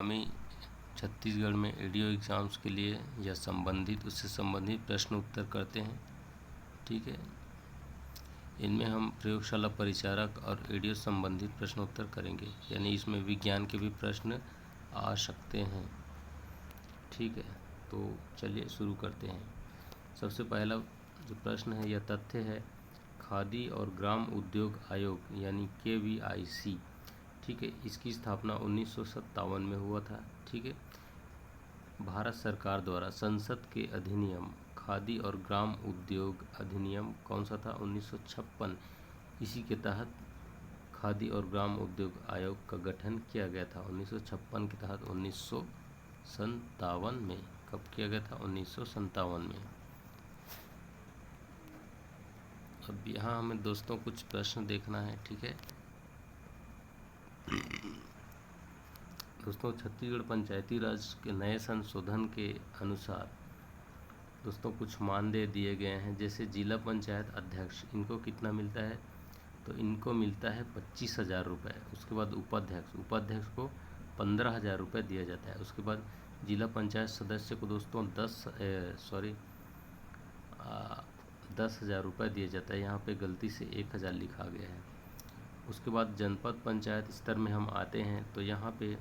हमें छत्तीसगढ़ में ADO exams के लिए या संबंधित उससे संबंधित प्रश्न उत्तर करते हैं। ठीक है, इनमें हम प्रयोगशाला परिचारक और एडीओ संबंधित प्रश्न उत्तर करेंगे, यानी इसमें विज्ञान के भी प्रश्न आ सकते हैं। ठीक है, तो चलिए शुरू करते हैं। सबसे पहला जो प्रश्न है यह तथ्य है, खादी और ग्राम उद्योग आयोग यानी KVIC, ठीक है, इसकी स्थापना 1957 में हुआ था। ठीक है, भारत सरकार द्वारा संसद के अधिनियम खादी और ग्राम उद्योग अधिनियम कौन सा था? 1956। इसी के तहत खादी और ग्राम उद्योग आयोग का गठन किया गया था 1956 के तहत 1957 में। कब किया गया था? 1957 में। अब यहाँ हमें दोस्तों कुछ प्रश्न देखना है। ठीक है दोस्तों, छत्तीसगढ़ पंचायती राज के नए संशोधन के अनुसार दोस्तों कुछ मानदेय दिए गए हैं। जैसे जिला पंचायत अध्यक्ष, इनको कितना मिलता है? तो इनको मिलता है 25,000 रुपये। उसके बाद उपाध्यक्ष को 15,000 रुपये दिया जाता है। उसके बाद जिला पंचायत सदस्य को दोस्तों 10,000 रुपये दिया जाता है। यहाँ पे गलती से 1,000 लिखा गया है। उसके बाद जनपद पंचायत स्तर में हम आते हैं तो यहाँ पे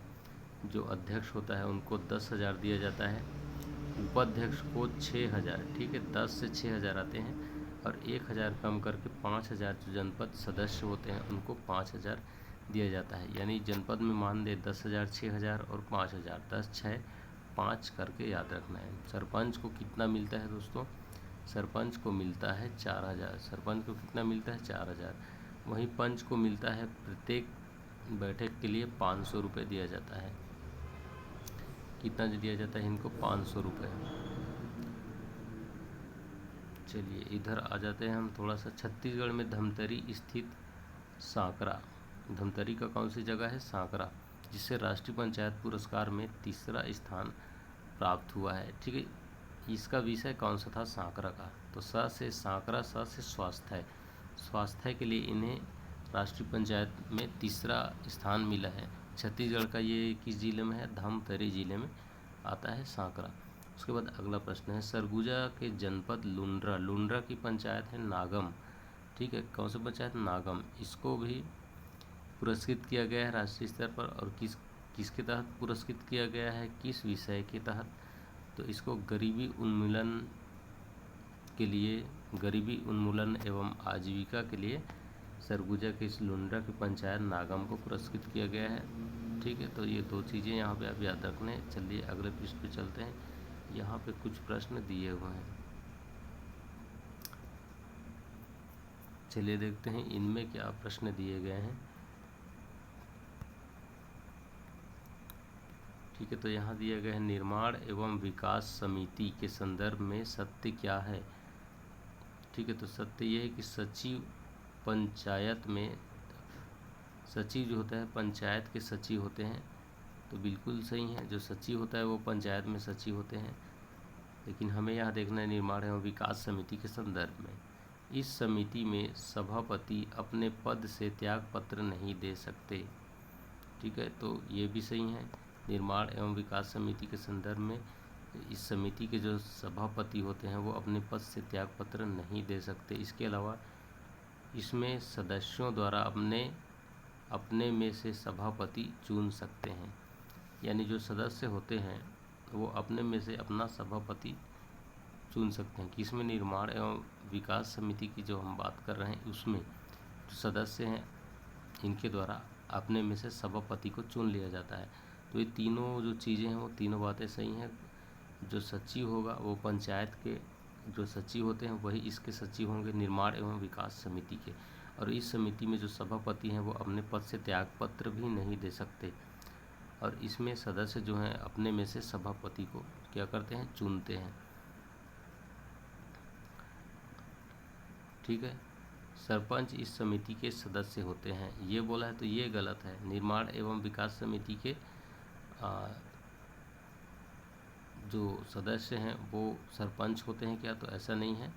जो अध्यक्ष होता है उनको 10,000 दिया जाता है, उपाध्यक्ष को 6,000। ठीक है, 10 से 6,000 आते हैं और 1,000 कम करके 5,000 जो जनपद सदस्य होते हैं उनको 5,000 दिया जाता है। यानी जनपद में मान दे 10,000, 6,000 और 5,000, 10, 6, 5 करके याद रखना है। सरपंच को कितना मिलता है दोस्तों? सरपंच को मिलता है 4,000। सरपंच को कितना मिलता है? 4,000। वहीं पंच को मिलता है प्रत्येक बैठक के लिए 500 रुपये दिया जाता है। कितना दिया जाता है इनको? 500 रुपये। चलिए इधर आ जाते हैं हम थोड़ा सा। छत्तीसगढ़ में धमतरी स्थित सांकरा, धमतरी का कौन सी जगह है? सांकरा, जिससे राष्ट्रीय पंचायत पुरस्कार में 3रा स्थान प्राप्त हुआ है। ठीक है, इसका विषय कौन सा था? सांकरा का। तो स से सांकरा, स से स्वास्थ्य, स्वास्थ्य के लिए इन्हें राष्ट्रीय पंचायत में 3रा स्थान मिला है। छत्तीसगढ़ का ये किस जिले में है? धमतरी जिले में आता है सांकरा। उसके बाद अगला प्रश्न है, सरगुजा के जनपद लुंड्रा, लुंड्रा की पंचायत है नागम। ठीक है, कौन सी पंचायत? नागम। इसको भी पुरस्कृत किया गया है राष्ट्रीय स्तर पर। और किसके तहत पुरस्कृत किया गया है? किस विषय के तहत? तो इसको गरीबी उन्मूलन के लिए, गरीबी उन्मूलन एवं आजीविका के लिए सरगुजा के इस लुंड्रा की पंचायत नागम को पुरस्कृत किया गया है। ठीक है, तो ये दो चीज़ें यहाँ पे आप याद रखने। चलिए अगले पृष्ठ पे चलते हैं। यहाँ पे कुछ प्रश्न दिए हुए हैं, चलिए देखते हैं इनमें क्या प्रश्न दिए गए हैं। ठीक है, तो यहाँ दिया गया है, निर्माण एवं विकास समिति के संदर्भ में सत्य क्या है? ठीक है, तो सत्य ये है कि सचिव पंचायत में, सचिव जो होता है पंचायत के सचिव होते हैं। तो बिल्कुल सही है, जो सचिव होता है वो पंचायत में सचिव होते हैं। लेकिन हमें यहाँ देखना है निर्माण एवं विकास समिति के संदर्भ में। इस समिति में सभापति अपने पद से त्याग पत्र नहीं दे सकते। ठीक है, तो ये भी सही है। निर्माण एवं विकास समिति के संदर्भ में इस समिति के जो सभापति होते हैं वो अपने पद से त्याग पत्र नहीं दे सकते। इसके अलावा इसमें सदस्यों द्वारा अपने में से सभापति चुन सकते हैं। यानी जो सदस्य होते हैं वो अपने में से अपना सभापति चुन सकते हैं। किसमें? निर्माण एवं विकास समिति की जो हम बात कर रहे हैं उसमें जो सदस्य हैं इनके द्वारा अपने में से सभापति को चुन लिया जाता है। तो ये तीनों जो चीज़ें हैं वो तीनों बातें सही हैं। जो सचिव होगा वो पंचायत के जो सचिव होते हैं वही इसके सचिव होंगे, निर्माण एवं विकास समिति के। और इस समिति में जो सभापति हैं वो अपने पद से त्यागपत्र भी नहीं दे सकते। और इसमें सदस्य जो हैं अपने में से सभापति को क्या करते हैं? चुनते हैं। ठीक है, सरपंच इस समिति के सदस्य होते हैं, ये बोला है तो ये गलत है। निर्माण एवं विकास समिति के जो सदस्य हैं वो सरपंच होते हैं क्या? तो ऐसा नहीं है,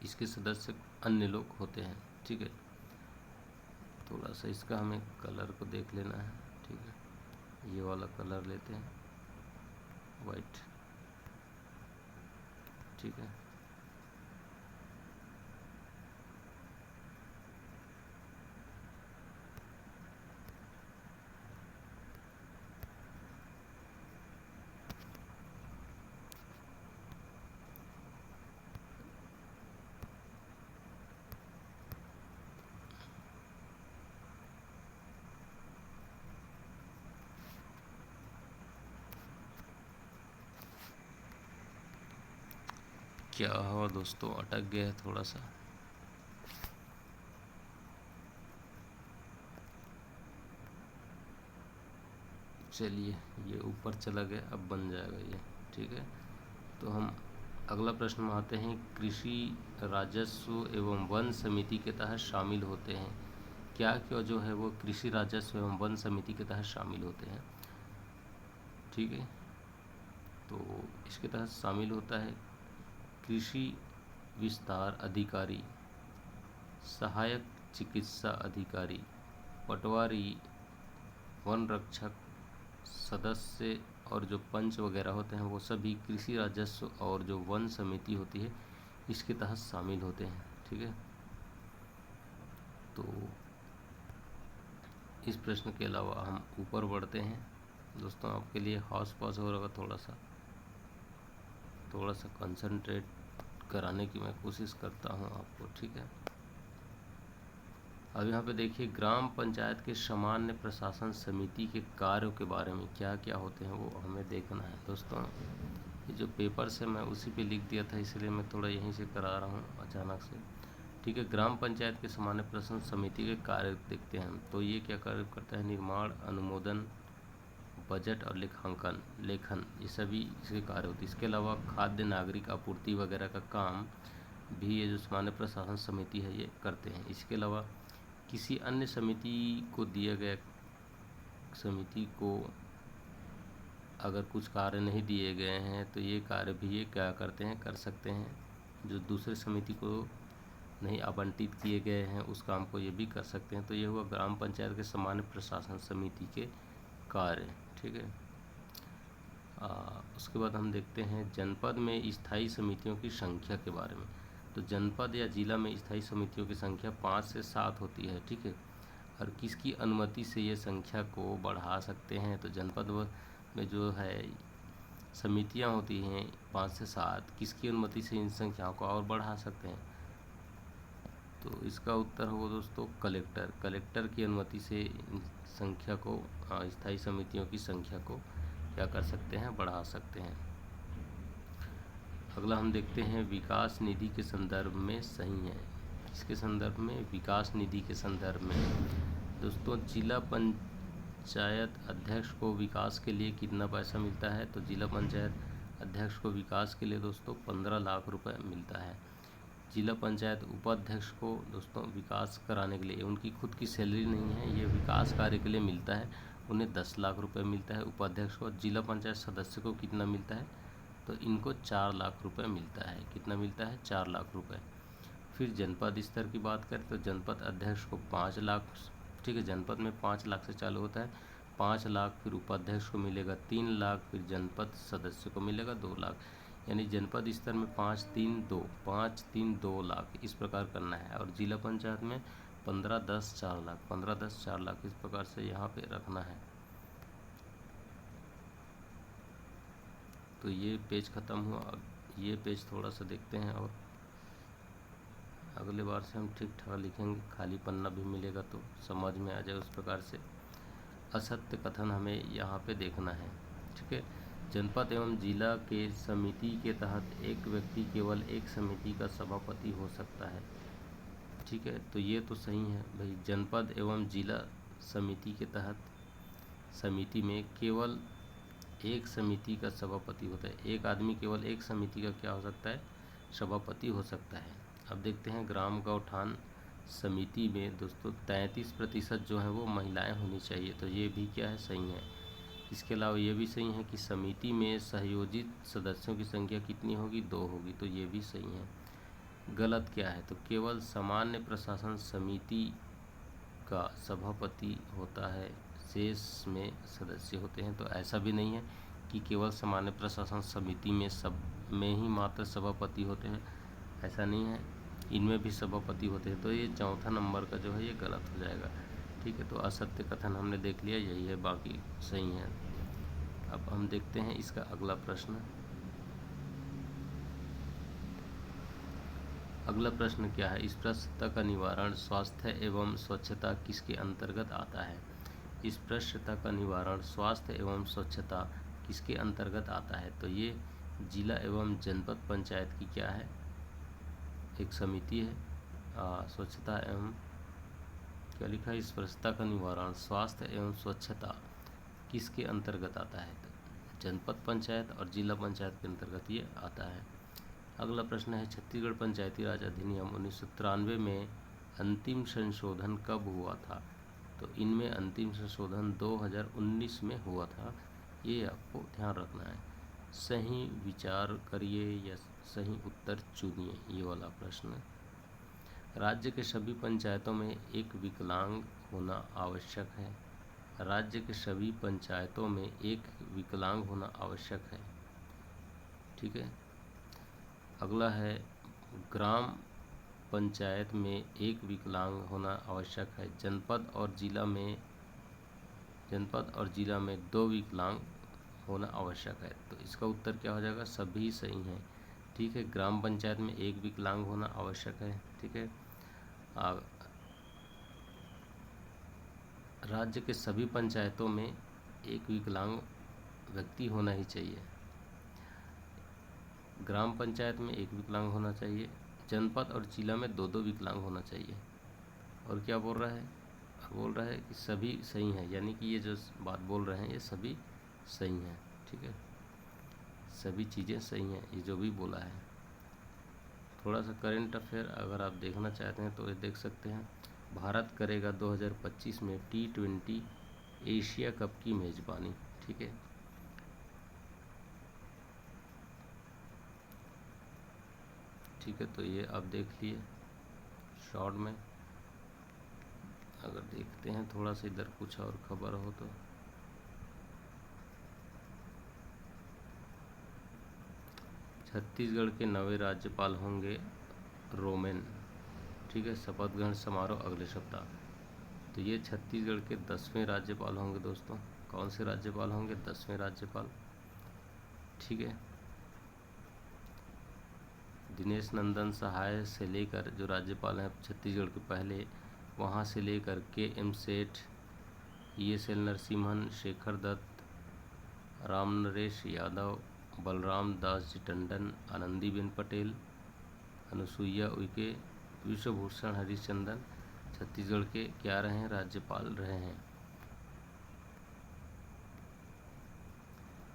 इसके सदस्य अन्य लोग होते हैं। ठीक है, थोड़ा सा इसका हमें कलर को देख लेना है। ठीक है, ये वाला कलर लेते हैं, वाइट। ठीक है, क्या हुआ दोस्तों, अटक गया है थोड़ा सा। चलिए, ये ऊपर चला गया, अब बन जाएगा ये। ठीक है, तो हम अगला प्रश्न में आते हैं। कृषि राजस्व एवं वन समिति के तहत शामिल होते हैं। क्या क्या जो है वो कृषि राजस्व एवं वन समिति के तहत शामिल होते हैं। ठीक है, तो इसके तहत शामिल होता है कृषि विस्तार अधिकारी, सहायक चिकित्सा अधिकारी, पटवारी, वन रक्षक सदस्य और जो पंच वगैरह होते हैं वो सभी कृषि राजस्व और जो वन समिति होती है इसके तहत शामिल होते हैं। ठीक है, तो इस प्रश्न के अलावा हम ऊपर बढ़ते हैं। दोस्तों आपके लिए हाउस पास हो रहा, थोड़ा सा कंसंट्रेट कराने की मैं कोशिश करता हूं आपको। ठीक है, अब यहाँ पे देखिए, ग्राम पंचायत के सामान्य प्रशासन समिति के कार्यों के बारे में क्या क्या होते हैं वो हमें देखना है। दोस्तों ये जो पेपर से मैं उसी पे लिख दिया था, इसलिए मैं थोड़ा यहीं से करा रहा हूँ अचानक से। ठीक है, ग्राम पंचायत के सामान्य प्रशासन समिति के कार्य देखते हैं। तो ये क्या कार्य करता है, निर्माण, अनुमोदन, बजट और लेखन, ये सभी इसके कार्य होते हैं। इसके अलावा खाद्य नागरिक आपूर्ति वगैरह का काम भी ये जो सामान्य प्रशासन समिति है ये करते हैं। इसके अलावा किसी अन्य समिति को दिए गए, समिति को अगर कुछ कार्य नहीं दिए गए हैं तो ये कार्य भी ये क्या करते हैं, कर सकते हैं। जो दूसरे समिति को नहीं आवंटित किए गए हैं उस काम को ये भी कर सकते हैं। तो ये हुआ ग्राम पंचायत के सामान्य प्रशासन समिति के कार्य। ठीक है, उसके बाद हम देखते हैं जनपद में स्थायी समितियों की संख्या के बारे में। तो जनपद या जिला में स्थायी समितियों की संख्या 5 से 7 होती है। ठीक है, और किसकी अनुमति से ये संख्या को बढ़ा सकते हैं, तो जनपद में जो है समितियां होती हैं 5 से 7, किसकी अनुमति से इन संख्याओं को और बढ़ा सकते हैं, तो इसका उत्तर होगा दोस्तों कलेक्टर की अनुमति से इन संख्या को, स्थायी समितियों की संख्या को क्या कर सकते हैं, बढ़ा सकते हैं। अगला हम देखते हैं विकास निधि के संदर्भ में सही है। इसके संदर्भ में, विकास निधि के संदर्भ में दोस्तों, जिला पंचायत अध्यक्ष को विकास के लिए कितना पैसा मिलता है, तो जिला पंचायत अध्यक्ष को विकास के लिए दोस्तों 15 लाख रुपए मिलता है। जिला पंचायत उपाध्यक्ष को दोस्तों विकास कराने के लिए, उनकी खुद की सैलरी नहीं है, ये विकास कार्य के लिए मिलता है, उन्हें 10 लाख रुपए मिलता है उपाध्यक्ष को। जिला पंचायत सदस्य को कितना मिलता है, तो इनको 4 लाख रुपए मिलता है। कितना मिलता है, 4 लाख रुपए। फिर जनपद स्तर की बात करें तो जनपद अध्यक्ष को 5 लाख। ठीक है, जनपद में 5 लाख से चालू होता है, 5 लाख, फिर उपाध्यक्ष को मिलेगा 3 लाख, फिर जनपद सदस्य को मिलेगा 2 लाख। यानी जनपद स्तर में 5 3 2 लाख इस प्रकार करना है। और जिला पंचायत में 15 10 4 लाख, 15 10 4 लाख इस प्रकार से यहाँ पे रखना है। तो ये पेज ख़त्म हुआ। अब ये पेज थोड़ा सा देखते हैं और अगले बार से हम ठीक ठाक लिखेंगे, खाली पन्ना भी मिलेगा तो समझ में आ जाए उस प्रकार से। असत्य कथन हमें यहाँ पे देखना है। ठीक है, जनपद एवं जिला के समिति के तहत एक व्यक्ति केवल एक समिति का सभापति हो सकता है। ठीक है, तो ये तो सही है भाई, जनपद एवं जिला समिति के तहत समिति में केवल एक समिति का सभापति होता है। एक आदमी केवल एक समिति का क्या हो सकता है, सभापति हो सकता है। अब देखते हैं ग्राम गौठान समिति में दोस्तों 33% जो है वो महिलाएं होनी चाहिए, तो ये भी क्या है, सही है। इसके अलावा ये भी सही है कि समिति में सहयोजित सदस्यों की संख्या कितनी होगी, 2 होगी, तो ये भी सही है। गलत क्या है, तो केवल सामान्य प्रशासन समिति का सभापति होता है शेष में सदस्य होते हैं। तो ऐसा भी नहीं है कि केवल सामान्य प्रशासन समिति में सब में ही मात्र सभापति होते हैं, ऐसा नहीं है, इनमें भी सभापति होते हैं। तो ये चौथा नंबर का जो है ये गलत हो जाएगा। ठीक है, तो असत्य कथन हमने देख लिया, यही है, बाकी सही है। अब हम देखते हैं इसका अगला प्रश्न। अगला प्रश्न क्या है? इस पृष्ठता का निवारण स्वास्थ्य एवं स्वच्छता किसके अंतर्गत आता है? इस पृष्ठता का निवारण स्वास्थ्य एवं स्वच्छता किसके अंतर्गत आता है? तो ये जिला एवं जनपद पंचायत की क्या है, एक समिति है। स्वच्छता एवं क्या लिखा है? इस पृष्ठता का निवारण स्वास्थ्य एवं स्वच्छता किसके अंतर्गत आता है? तो जनपद पंचायत और जिला पंचायत के अंतर्गत ये आता है। अगला प्रश्न है, छत्तीसगढ़ पंचायती राज अधिनियम 1993 में अंतिम संशोधन कब हुआ था? तो इनमें अंतिम संशोधन 2019 में हुआ था, ये आपको ध्यान रखना है। सही विचार करिए या सही उत्तर चुनिए, ये वाला प्रश्न। राज्य के सभी पंचायतों में एक विकलांग होना आवश्यक है। राज्य के सभी पंचायतों में एक विकलांग होना आवश्यक है। ठीक है। अगला है, ग्राम पंचायत में एक विकलांग होना आवश्यक है। जनपद और जिला में 2 विकलांग होना आवश्यक है। तो इसका उत्तर क्या हो जाएगा? सभी सही हैं। ठीक है, ग्राम पंचायत में एक विकलांग होना आवश्यक है। ठीक है, राज्य के सभी पंचायतों में एक विकलांग व्यक्ति होना ही चाहिए। ग्राम पंचायत में एक विकलांग होना चाहिए। जनपद और जिला में 2-2 विकलांग होना चाहिए। और क्या बोल रहा है? बोल रहा है कि सभी सही हैं, यानी कि ये जो बात बोल रहे हैं ये सभी सही हैं। ठीक है, सभी चीज़ें सही हैं, ये जो भी बोला है। थोड़ा सा करंट अफेयर अगर आप देखना चाहते हैं तो ये देख सकते हैं। भारत करेगा 2025 में T20 एशिया कप की मेज़बानी। ठीक है, ठीक है, तो ये आप देख लिए शॉर्ट में। अगर देखते हैं थोड़ा सा इधर कुछ और खबर हो तो, छत्तीसगढ़ के नवे राज्यपाल होंगे रोमेन। ठीक है, शपथ ग्रहण समारोह अगले सप्ताह। तो ये छत्तीसगढ़ के 10वें राज्यपाल होंगे दोस्तों। कौन से राज्यपाल होंगे? 10वें राज्यपाल। ठीक है, दिनेश नंदन सहाय से लेकर जो राज्यपाल हैं छत्तीसगढ़ के पहले, वहाँ से लेकर के एम सेठ, ESL नरसिम्हन, शेखर दत्त, रामनरेश यादव, बलराम दास जी टंडन, आनंदीबेन पटेल, अनुसुईया उइके, विश्वभूषण हरिश्चंद्रन छत्तीसगढ़ के क्या रहे हैं? राज्यपाल रहे हैं।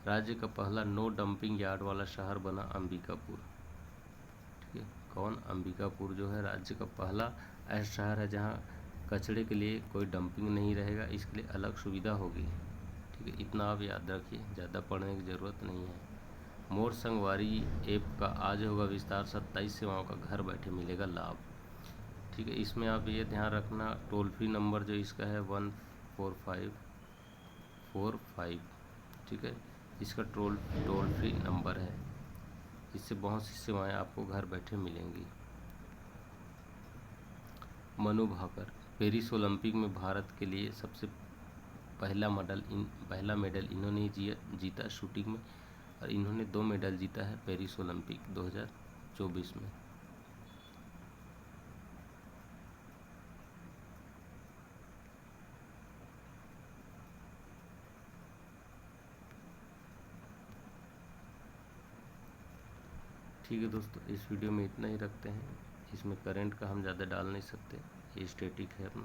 राज्य का पहला नो डंपिंग यार्ड वाला शहर बना अंबिकापुर। ठीक है, कौन? अंबिकापुर जो है राज्य का पहला ऐसा शहर है जहाँ कचरे के लिए कोई डंपिंग नहीं रहेगा, इसके लिए अलग सुविधा होगी। ठीक है, इतना आप याद रखिए, ज़्यादा पढ़ने की ज़रूरत नहीं है। मोर संगवारी ऐप का आज होगा विस्तार, 27 सेवाओं का घर बैठे मिलेगा लाभ। ठीक है, इसमें आप ये ध्यान रखना, टोल फ्री नंबर जो इसका है 14545। ठीक है, इसका टोल फ्री नंबर है, इससे बहुत सी सेवाएं आपको घर बैठे मिलेंगी। मनु भाकर, पेरिस ओलंपिक में भारत के लिए सबसे पहला मेडल इन्होंने जीता शूटिंग में, और इन्होंने 2 मेडल जीता है पेरिस ओलंपिक 2024 में। ठीक है दोस्तों, इस वीडियो में इतना ही रखते हैं। इसमें करंट का हम ज़्यादा डाल नहीं सकते, ये स्टैटिक है अपना।